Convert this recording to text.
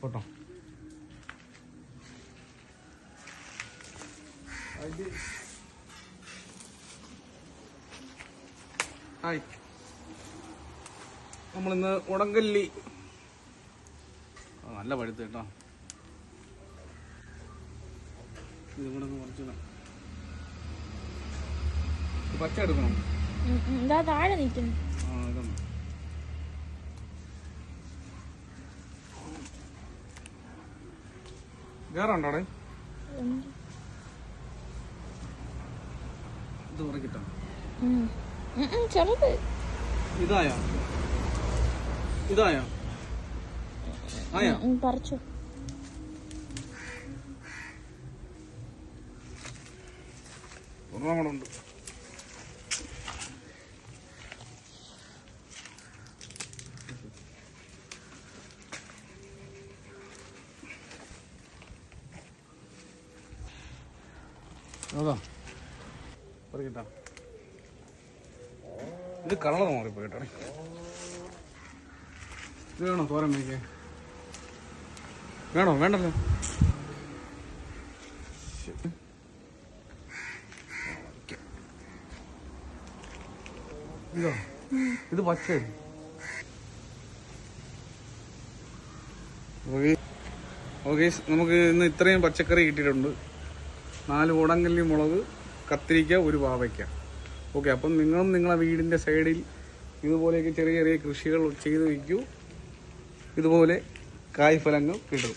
കേട്ടോ. ഹായ്, നമ്മളിന്ന് ഉടങ്കല്ലി നല്ല പഴുത്ത് കേട്ടോ. ഇതും കൂടെ ഒന്ന് കുറച്ച് പച്ച എടുക്കണം. താഴെ നിൽക്കുന്നു. ഇതൊന്നും വേറെ ഉണ്ടോ അവിടെ? ഇത് കുറെ കിട്ടാം. ചെറുത് ഇതായോ? ഇതായോ? ആയോ? പറിച്ചു. ഒരെണ്ണം അതാ പറയട്ടാ. ഇത് കളർ മാറിപ്പോ കേട്ടോ. ഇത് വേണോ തോരൻ വയ്ക്കാൻ? വേണോ? വേണ്ടല്ലോ. ഇതോ? ഇത് പച്ച. ഓക്കെ, നമുക്ക് ഇന്ന് ഇത്രയും പച്ചക്കറി കിട്ടിയിട്ടുണ്ട്. 4 ഉടങ്കല്ലി മുളക്, കത്തിരിക്ക, 1 പാവയ്ക്ക. ഓക്കെ, അപ്പം നിങ്ങളും നിങ്ങളെ വീടിൻ്റെ സൈഡിൽ ഇതുപോലെയൊക്കെ ചെറിയ ചെറിയ കൃഷികൾ ചെയ്ത് വയ്ക്കൂ. ഇതുപോലെ കായ്ഫലങ്ങൾ കിട്ടും.